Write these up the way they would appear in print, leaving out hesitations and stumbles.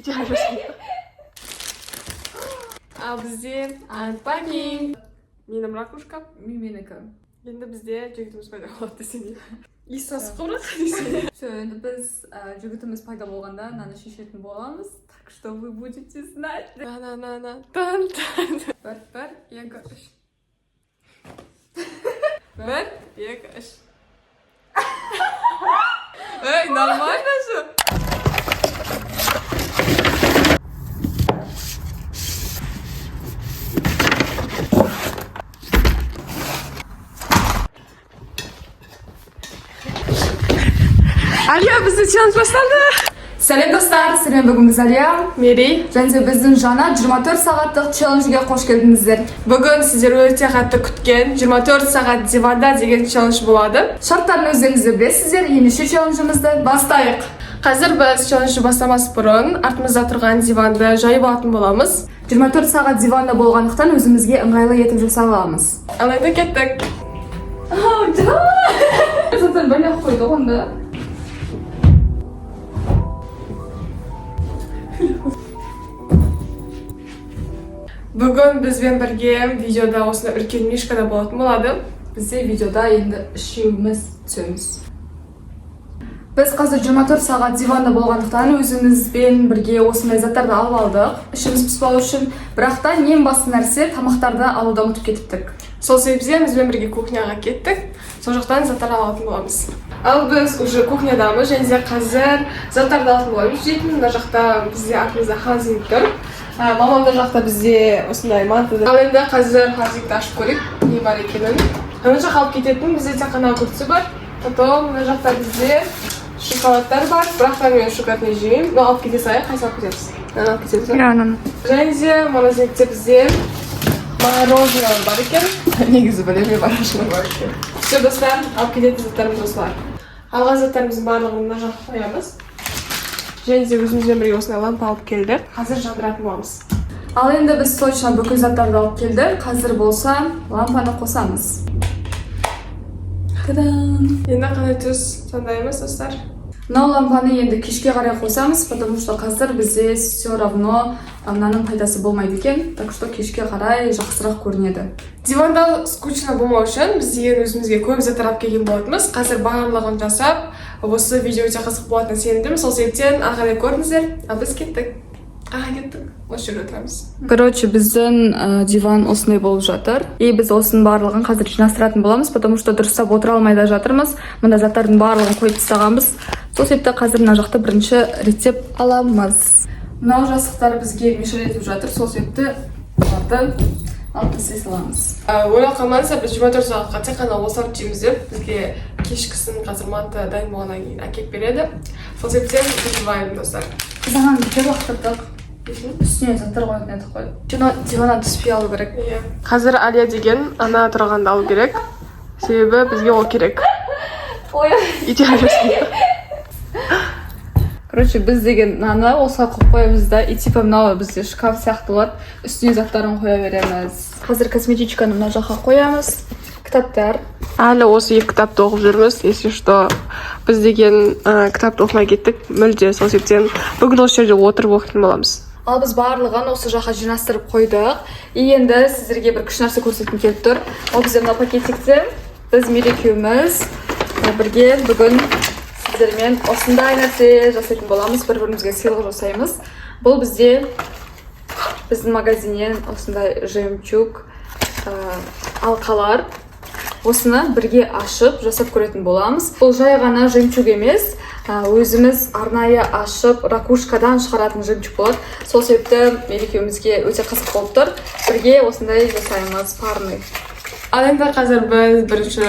Al bizde unpacking. Benim rakушка, meniki. Endi bizde jigitimiz paydo bo'ldi desang. Issasi qurib desang. Все, endi biz jigitimiz paydo bo'lganda nani shishirib bo'lamiz. Так что вы будете знать. Na. Bir, ikki, uch. Bir, ikki, uch. Ey, нормально же? Aliya bizni challenge boshlandi. Salam do'stlar, sizlar bugun biz Aliya, Meri. Және bizning жаңа 24 soatlik challenge-ga xush keldingizlar. Bugun sizlar o'ta qattiq kutgan 24 soat divanda degan challenge bo'ladi. Shartlarni o'zingiz bilasizlar. Endi shu challenge-imizni boshladik. Hozir biz challenge boshlamas burun ortimizda turgan divanda joyib olgan bo'lamiz. 24 soat divanda bo'lganlikdan o'zimizga ыңгайлы yetib жасай olamiz. Alayda ketdik. Zaten böyle qo'ydik unda. Bugun biz bilan birga videoda o'sha ulkan mishkada bo'ladi. Bizde videoda endi ishimiz tushamiz. Biz hozir 24 soat divanda bo'lganlikdan o'zimiz bilan birga o'smay zatlarni olib oldik. Ishimiz pishmoq uchun, biroq da eng bosh narsa tamoqlarni olib o'tib ketdik. Сол себептен biz bilan birga kuxnyaga ketdik. Сол жақтан заттар алатын боламыз. Ал biz уже кухнядамыз, және де қазір заттарды алатын боламыз. Жейтін мына жақта бізде артымызда холодильник тұр. Мамам да жақта бізде осындай мантыды. Ал енді қазір холодильникті ашып көрейік, не бар екенін. Ана жаққа алып кететін бізде тек қана күртсі бар. Потом мына жақта бізде шоколадтар бар. Бірақ та мен шоколадты жемеймін. Но алып кете салайық, қайсы алып кетеміз? Алып кетеміз ба? Және де магазинде бізде мороженое бар екен. Негізі білемей мороженое бар екен. Все, достар, алып кететін заттарымыз осылар. Алған заттарымыздың барлығын мына жаққа қоямыз. Және де өзімізбен бірге осындай лампа алып келдік. Қазір жандыратын боламыз. Ал енді біз точно бүкіл заттарды алып келдік. Қазір болса лампаны қосамыз. Тадан! Енді қандай түс таңдаймыз, достар? Мынау лампаны енді кешке қарай қосамыз, потому что қазір бізде все равно мынаның пайдасы болмайды екен. Так что кешке қарай жақсырақ көрінеді. Диванда скучно болмау үшін біз деген өзімізге көп заттар алып келген болатынбыз. Қазір барлығын жасап, осы видео өте қызық болатынына сенімдімін. Сол себептен ары қарай көріңіздер. Ал біз кеттік. Қайда кеттік? Осы жерде отырамыз. Короче, біздің диван осындай болып жатыр. И біз осының барлығын қазір жинастыратын боламыз, потому что дұрыстап отыра алмай да жатырмыз. Мында заттардың барлығын қойып тастағанбыз. Сол себепті қазір мына жақты бірінші реттеп аламыз. Мынау жастықтар бізге мешал етіп жатыр. Сол себепті оларды алып тастай саламыз. Ойлап қалмаңыздар, біз 24 сағатқа тек қана осылар жейміз деп, бізге кешкісін қазір манты дайын болғаннан кейін әкеліп береді. Сол себептен біз жібаймыз, достар. Саған бір лақтырдық. Үстіне заттар қойып нетіп қойып. Жана диваннан түспей алу керек. Қазір Алия деген ана тұрғанда алу керек. Себебі бізге ол керек. Ой. Короче, біз деген наны осылай қойып қоямыз да, и типа мынау бізде шкаф сияқты болады. Үстіне заттарын қоя береміз. Қазір косметичканы мына жаққа қоямыз. Кітаптар. Әлі осы екі кітапты оқып жүрміз. Если что, біз деген кітапты оқымай кеттік. Мүлде сол себептен бүгін осы жерде отырып оқитын боламыз. Ал біз барлығын осы жаққа жинастырып қойдық. И енді сіздерге бір күш нәрсе көрсеткім келіп тұр. Ол бізде мына пакетикте біз екеуміз бірге бүгін сіздермен осындай нәрсе жасайтын боламыз. Бір-бірімізге сыйлық жасаймыз. Бұл бізде біздің магазиннен осындай жемчуг алқалар. Осыны бірге ашып жасап көретін боламыз. Бұл жай ғана жемчуг емес, өзіміз арнайы ашып ракушкадан шығаратын жемчуг болады. Сол себепті екеумізге өте қызық болып тұр. Бірге осындай жасаймыз, парный. Ал енді қазір біз бірінші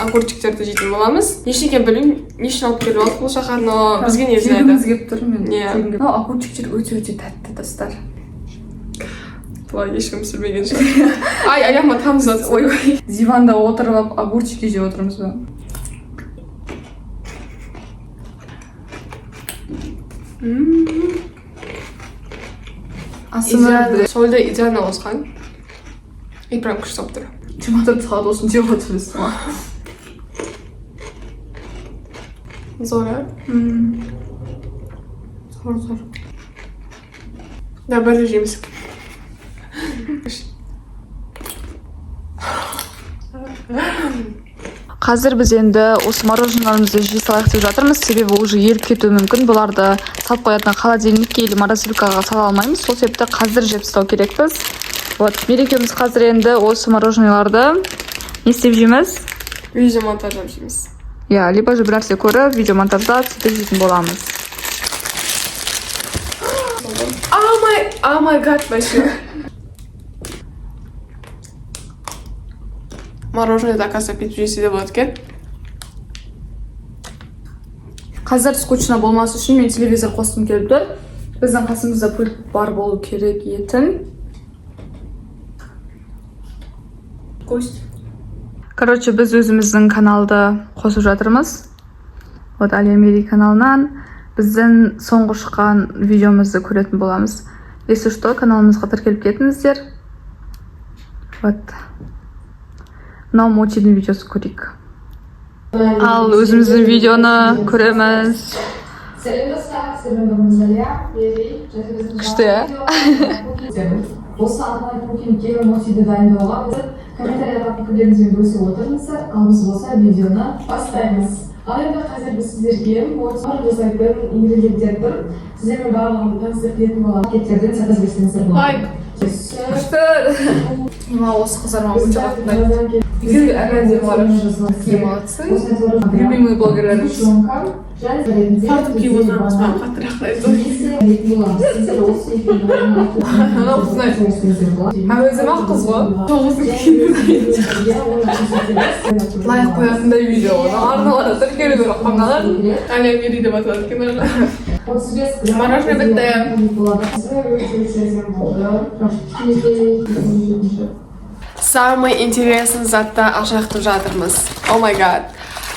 огурчиктерді жейтін боламыз. Нешеге білмеймін, нешін алып келіп алдық бұл жаққа, но бізге не знайды. Жегіміз келіп тұр мен. Мынау огурчиктер өте тәтті, достар. Бұлай ешкім сүрмеген шығар. Ай, аяқыма тамызады. Ой, диванда отырып алып огурчикті жеп отырмыз ба? Асымы солда идеально осқан. И прям күш соп тұр. 24 сағат осын жеп отырмыз ма? Зор, а? Зор. Да, бірге жейміз. Қазір біз енді осы мороженаларымызды жей салайық деп жатырмыз, себебі уже еріп кетуі мүмкін. Бұларды салып қоятын холодильникке или морозилкаға сала алмаймыз. Сол себепті қазір жеп тастау керекпіз. Вот, мерекеміз қазір енді осы мороженаларды не істеп жейміз? Видео монтаждап жейміз. Иә, либо же бір нәрсе көріп, видео монтаждап сөйтіп жейтін боламыз. Oh my god, вообще. Мороженое заказ пить жейсі де болады екен. Қазір скучно болмас үшін мен телевизор қостым келіп тұр. Біздің қасымызда пульт бар болу керек етін. Кость. Короче, біз өзіміздің каналды қосып жатырмыз. Вот, Алия каналынан біздің соңғы шыққан видеомызды көретін боламыз. Если что, каналымызға тіркеліп кетіңіздер. Вот. Мынау Мотидің видеосы көрейік. Ал өзіміздің видеоны көреміз. Күшті, Осы арнайы көкемге Мотиді дайындауға комментарияға пікірлеріңізбен бөлісіп отырыңыздар. Ал біз болса видеоны бастаймыз. Ал енді қазір біз сіздерге Мотиді жасайтын ингредиенттерді сіздермен барлығын таныстырып боламыз. Пакеттерден сатып берсеңіздер болады. Мынау осы қызарма өте қатты. Екеуі әңгімде молодцы. Любимый блогерлеріміз. Тартып киіп отырмыз, маған қаттырақ айтты. Өзім ақ қыз ғой. Тоғыздың лайық қоятындай видео. Арналарда тіркелу керек қаналар. Әлия Мери деп аталады екен. Мороженое бітті. Самый интересный затты ашықтып жатырмыз. О май гад.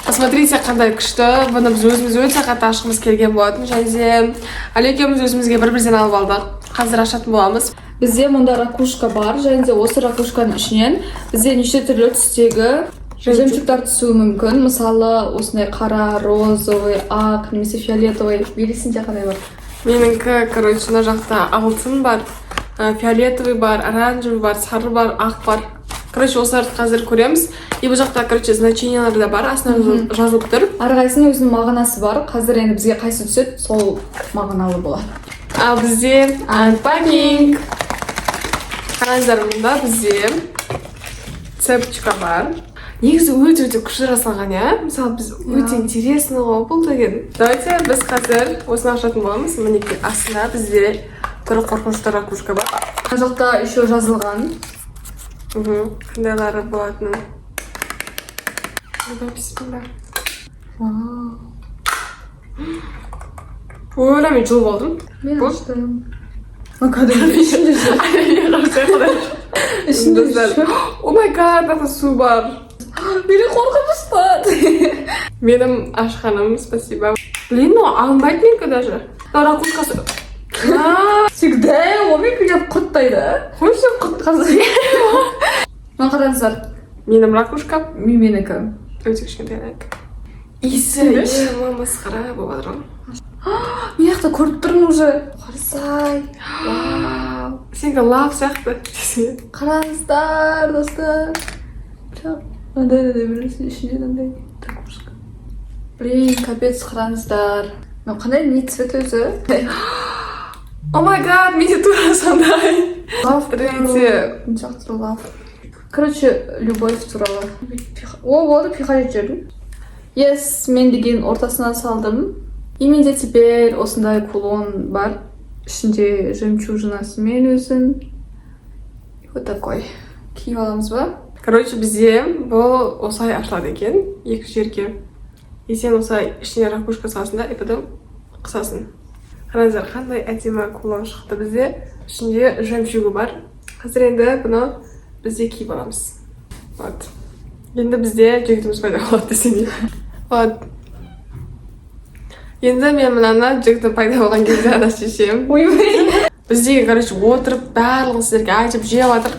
Посмотрите, қандай күшті. Бұны біз өзіміз өте қатты ашқымыз келген болатын. Және де Әлия екеуміз өзімізге бір-бірден алып алдық. Қазір ашатын боламыз. Бізде мұнда ракушка бар, және де осы ракушканың ішінен бізде неше түрлі түстегі жемчугтар түсуі мүмкін. Мысалы, осындай қара, розовый, ақ, немесе фиолетовый. Белесінде қандай бар? Меніңкі, короче, мына жақта алтын бар, фиолетовый бар, оранжевый бар, сары бар, ақ бар. Короче, осыларды қазір көреміз. И бұл жақта, короче, значениялар да бар, астынан жазылып тұр. Әрқайсының өзінің мағынасы бар. Қазір енді бізге қайсы түседі, сол мағыналы болады. Ал бізде unpacking. Қараңыздар, мұнда бізде цепочка бар. Негізі өте күшті жасалған, иә? Мысалы, біз өте интересный ғой бұл деген. Давайте біз қазір осыны ашатын боламыз. Мінекей астында бізде түрі қорқынышты ракушка бар. Мына жақта еще жазылған. Қандайлары болатынын. Бисмилла. Ой, мен жылып алдым. Мен аштым. Кәдімгі ішінде жүр. О май гад, мына су бар. Мені қорқынышты. Менің ашқаным, спасибо. Блин, ну алынбайды менікі даже. Ракушкасы. Всегда его менікі құттайды. Қойшы құт қазір. Мына қараңыздар. Менің ракушка. Менікі. Өте кішкентайлайық. Иісі, масқара болып жатыр ғой. Мен жақта көріп тұрмын уже. Қарасай. Вау. Сенгі лав сияқты. Қараңыздар, достар. Мынандай бірінші ішінде мынандай ракушка. Блин, капец, қараңыздар. Қандай не цвет өзі? О май гад, менде тура сондай. Лав Рейте. Жақсы лав. Короче, любовь туралы. О, болды, пихать жердің. Yes, мен деген ортасына салдым. И менде теперь осындай кулон бар. Ішінде жемчужинасымен өзін. Вот такой. Киіп аламыз ба? Короче, бізде бұл осылай ашылады екен. Екі жерге. И сен осылай ішіне ракушка саласың да, и потом қысасың. Қараңыздар, қандай әдемі кулон шықты бізде. Ішінде жемчугі бар. Қазір енді бұны бізде киіп аламыз. Вот. Енді бізде жігітіміз пайда болады десең. Вот. Енді мен мынаны жігітім пайда болған кезде ана шешем. Біздегі, короче, отырып, барлығын сіздерге айтып жеп жатыр.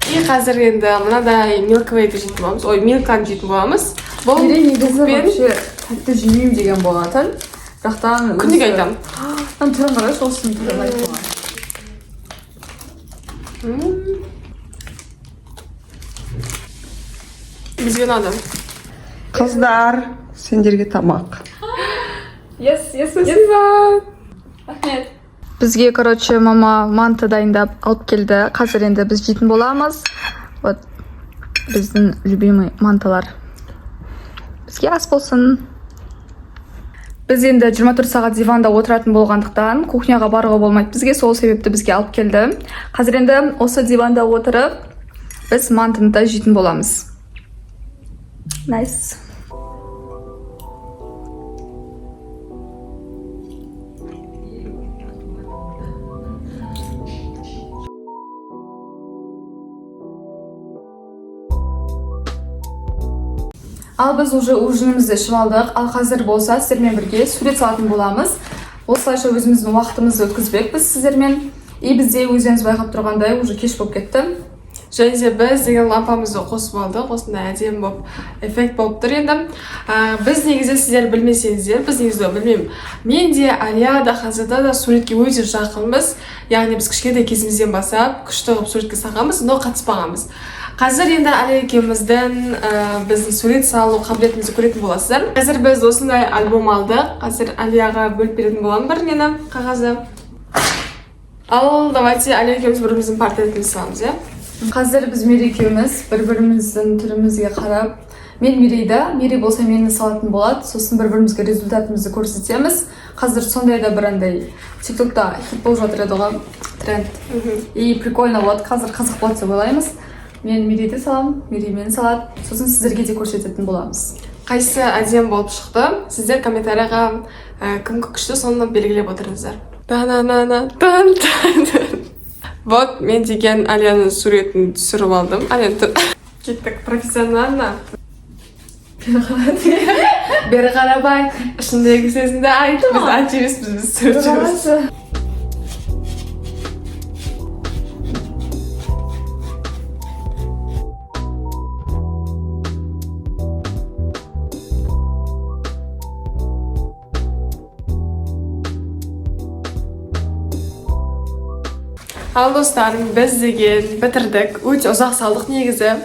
И қазір енді мынадай милквейді жейтін боламыз. Ой, милканы жейтін боламыз. Бұл негізі вообще тәтті жемеймін деген болатын. Жақтан күніге айтамын. Түрін қарайшы, осының түрін айтып Бізге ұнады. Қыздар, сендерге тамақ. Спасибо. Рахмет. Бізге, короче, мама манты дайындап алып келді. Қазір енді біз жейтін боламыз. Вот біздің любимый манталар. Бізге ас болсын. Біз енді 24 сағат диванда отыратын болғандықтан кухняға баруға болмайды. Бізге сол себепті бізге алып келді. Қазір енді осы диванда отырып біз мантыны да жейтін боламыз. Nice. Ал біз уже ужинімізді ішіп алдық. Ал қазір болса сіздермен бірге сурет салатын боламыз. Осылайша өзіміздің уақытымызды өткізбекпіз сіздермен. И бізде өздеріңіз байқап тұрғандай уже кеш болып кетті. Және де біз деген лампамызды қосып алдық. Осындай әдемі болып, эффект болып тұр енді. Біз негізі сіздер білмесеңіздер, біз негізі білмеймін. Мен де, Алия да, Хазада да суретке өте жақынбыз. Яғни біз кішкентай кезімізден бастап күшті қылып суретке салғанбыз, но қатыспағанбыз. Қазір енді Алия екеуміздің біздің сурет салу қабілетімізді көретін боласыздар. Қазір біз осындай альбом алдық. Қазір Алияға бөліп беретін боламын бір нені қағазды. Ал давайте Алия екеуміз біріміздің портретімізді саламыз, иә? Қазір біз Мери екеуміз бір-біріміздің түрімізге қарап, мен Мерейді, Мери болса мені салатын болады, сосын бір-бірімізге результатымызды көрсетеміз. Қазір сондай да бір андай TikTokта хит болып жатыр еді ғой, тренд. И прикольно болады, қазір қызық болады деп ойлаймыз. Мен Мерейді салам, Мери мені салады, сосын сіздерге де көрсететін боламыз. Қайсы әдем болып шықты? Сіздер комментарияға кім күшті соны белгілеп отырыңыздар. Вот, мен деген Алияның суретін түсіріп алдым. Алия, кеттік профессионально. Бері қарабай, ішіндегі сөзіңді айт, біз ачемеспіз, біз суретшіміз. Ал достарым, біз деген бітірдік. Өте ұзақ салдық негізі.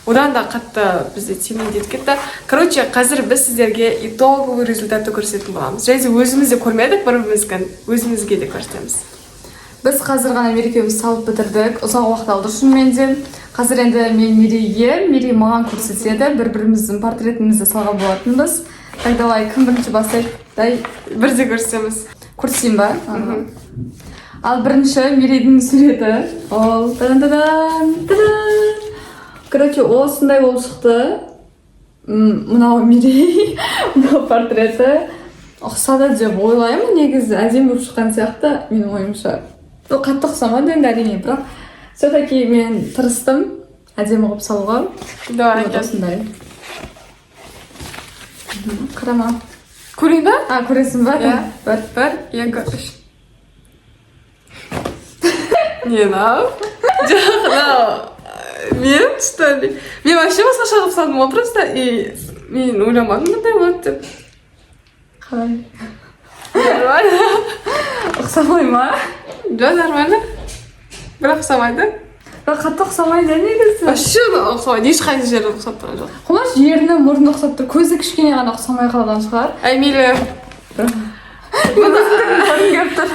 Одан да қатты бізде темендетіп кетті. Короче, қазір біз сіздерге итоговый результатты көрсететін боламыз. Және өзіміз де көрмедік, бірімізген өзімізге де көрсетеміз. Біз қазір ғана Мери екеуміз салып бітірдік. Ұзақ уақыт алды шынымен де. Қазір енді мен Мериге, Мери маған көрсетеді. Бір-біріміздің портретімізді салған болатынбыз. Так, давай, кім бірінші бастайды? Дай Бірде көрсетеміз. көрсетейін ба? Ал бірінші Мерейдің суреті. Ол тадан-тадан-тадан. Короче, осындай болып шықты. Мынау Мерей, мынау портреті. Ұқсады деп ойлаймын, негізі әдемі болып шыққан сияқты, менің ойымша. Ол қатты ұқсамады енді әрине, бірақ все-таки мен тырыстым әдемі қылып салуға. Давай, осындай. Қарама. Көрейін ба? Көресің ба? Бір, екі, үш. Не, мынау? Жоқ, мынау. Мен, что ли? Мен вообще басқаша қылып салдым ғой просто, и мен ойламадым мындай болады деп. Қалай? Нормально. Ұқсамай ма? Жоқ, нормально. Бірақ ұқсамайды. Бірақ қатты ұқсамайды негізі. Вообще ұқсамайды, ешқайсы жері ұқсап тұрған жоқ. Құмаш жерінің мұрны ұқсап тұр, көзі кішкене ғана ұқсамай қалған шығар. Мейлі.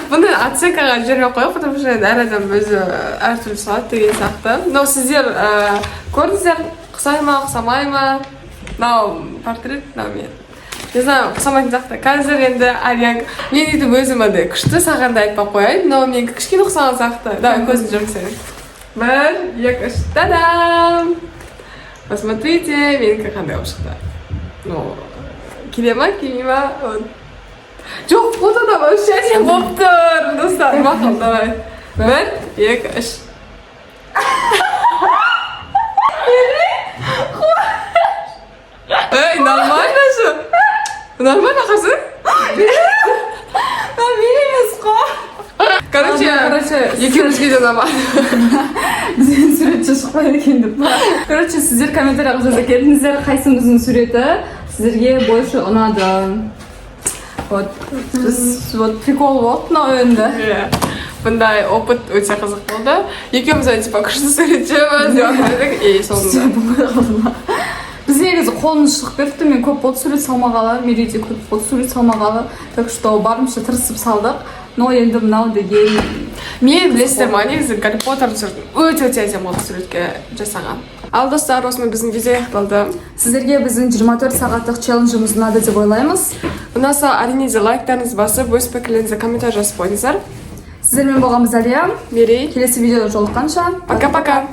Бұны оценкаға жібермей қояйық, потому что әр адам өзі әртүрлі салады деген сияқты. Но сіздер көрдіңіздер, ұқсай ма, ұқсамай ма? Мынау портрет, мынау мен. Не знаю, ұқсамайтын сияқты. Қазір енді Алияң, мен етіп өзім андай күшті сағанды айтпай қояйын, но мен кішкене ұқсаған сияқты. Давай, көзін жүріп сенің. Бір, екі, үш, тадам! Посмотрите, менікі қандай болып шықты. Ну, келе ма, келмей ма? Жоқ, фотода вообще әдемі болып тұр, достар. Мақұл, давай. Бір, екі, үш. Эй, нормально же? Нормально қазір? Мен емес қой. Короче, екеумізге де нормально. Бізден суретші шықпайды екен деп. Короче, сіздер комментарияға жаза келдіңіздер, қайсымыздың суреті сіздерге больше ұнады. Вот, прикол болды мынау енді. Bunday опыт өте қызық болды. Екеуміз типа күшті суретшіміз деп айтып едік, и соңында біз негізі қолымыз шығып кетті, мен көп болды сурет салмағалы, Мерейде көп болды сурет салмағалы, так что барымызша тырысып салдық. Но енді мынау деген мен білесіздер ма, негізі Гарри Поттерді түсірдім. Өте әдемі болды суретке жасаған. Ал достар, осымен біздің видео аяқталды. сіздерге біздің 24 сағаттық челленджіміз ұнады деп ойлаймыз. Ұнаса, әрине де лайктарыңызды басып, өз пікірлеріңізді комментарий жазып қойыңыздар. Сіздермен болғанбыз Әлия. Мерей. Келесі видеода жолыққанша. Пока-пока.